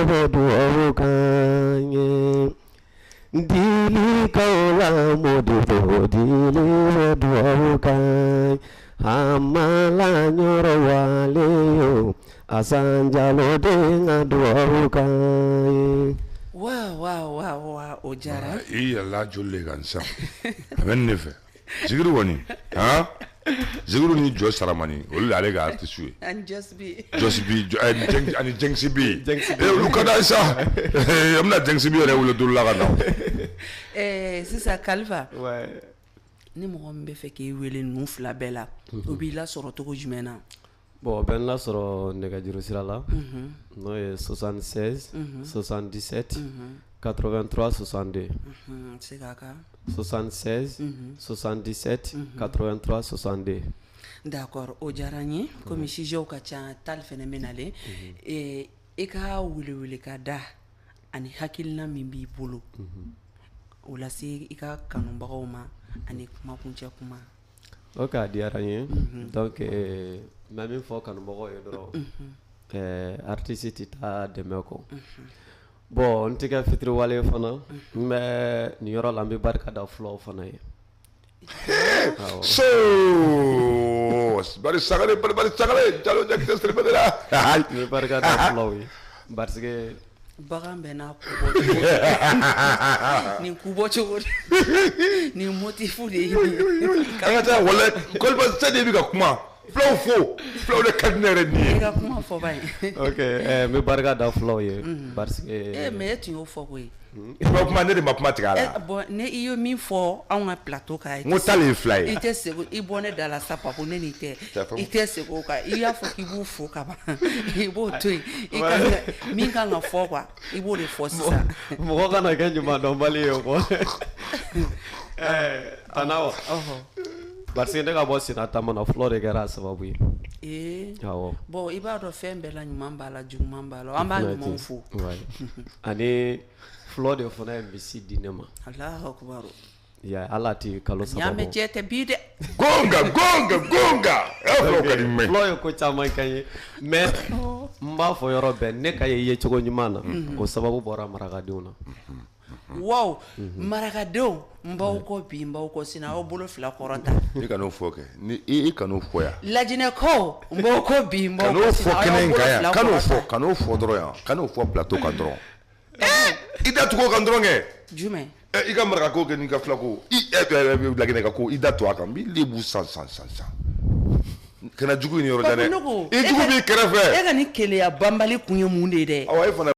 bɛ dugawu kan ye dili kaula modi bɛ dugawu kan hamala nyɔrɔ wale yo asan jalo den ka dugawu kan ye. Wa o jara i yɛlɛla joli le kan sisan a bɛ ne fɛ Zikiri kɔni Zikiri ni Jɔ Saramani olu ale ka artiste ye ani Jɔsibi ani Jɛngisibi olu ka d'a ye sa an bɛna Jɛngisibi yɛrɛ wele dolo la ka na sisan Kalifa ni mɔgɔ min bɛ fɛ k'i wele ninnu fila bɛɛ la o b'i lasɔrɔ cogo jumɛn na? Bon, bɛ n lasɔrɔ nɛgɛjuru sira la n'o ye 76 77 83 62 76 77 83 62. D'accord, o diyara n ye komi sujet ka ca Tall fɛnɛ bɛ nalen i ka welewele ka da ani hakilina min b'i bolo o lase i ka kanubagaw ma ani kuma kuncɛ kuma. Ok, a diyara n ye donc n bɛ min fɔ kanubagaw ye dɔrɔn artiste tɛ taa dɛmɛ kɔ. Bon, n tɛ kɛ fitiriwale fana n bɛ nin yɔrɔ la n bɛ barika da fulaw fana ye. So bari sagale jalo jakite sere bɛ la n bɛ barika da fulaw ye parce que bagan bɛ n'a kubɔ cogo nin kubɔ cogo nin motifu de ye an ka taa wala kɔliba sadi bɛ ka kuma fulaw fo fulaw de ka di ne yɛrɛ ni ye. I ka kuma fɔ ba ye. Ok, n bɛ barika da fulaw ye parce que mais e tun y'o fɔ koyi. I ma kuma ne de ma kuma tigɛ a la. Bon ne i ye min fɔ anw ka plateau kan. N ko Tall ye fila ye. I tɛ segin i bɔ ne da la sa Papu ne ni tɛ i tɛ segin o kan i y'a fɔ k'i b'u fo ka ban i b'o to yen i ka min kan ka fɔ quoi i b'o de fɔ sisan. Mɔgɔ kana kɛ ɲuman dɔnbali ye quoi. Tanawa. Parce que ne ka bɔ Sina Tama na fulaw de kɛra a sababu ye. Awɔ. Bon i b'a dɔn fɛn bɛɛ la ɲuman b'a la juguman b'a la an b'a ɲumanw fo. Ani fulaw de fana ye misi di ne ma. Alahu akibaru. Ya Ala ti kalo saba bɔ. Ɲaamɛ jɛ tɛ bi dɛ. Gonga. Fulaw ka di mɛn. Fulaw ye ko caman kɛ n ye mais n b'a fɔ yɔrɔ bɛɛ ne ka ye cogo ɲuman na o sababu bɔra marakadenw na. Wow, marakadenw n b'aw kɔ bi n b'aw kɔ sini aw bolo fila kɔrɔta. I kan'o fɔ kɛ ni i kan'o fɔ yan. Lajinɛkaw n b'aw kɔ bi n b'aw kɔ sini aw bolo fila kɔrɔta. Kan'o fɔ dɔrɔn yan kan'o fɔ plateau kan dɔrɔn. I da tugu o kan dɔrɔn kɛ. Jumɛn? I ka marakako kɛ n'i ka filako Laginɛ ka ko i da to a kan n b'i lebu san. Kana jugu ni yɔrɔ jan dɛ. I jugu b'i kɛrɛfɛ. E ka ni keleya banbali kun ye mun de ye dɛ. Awɔ e fana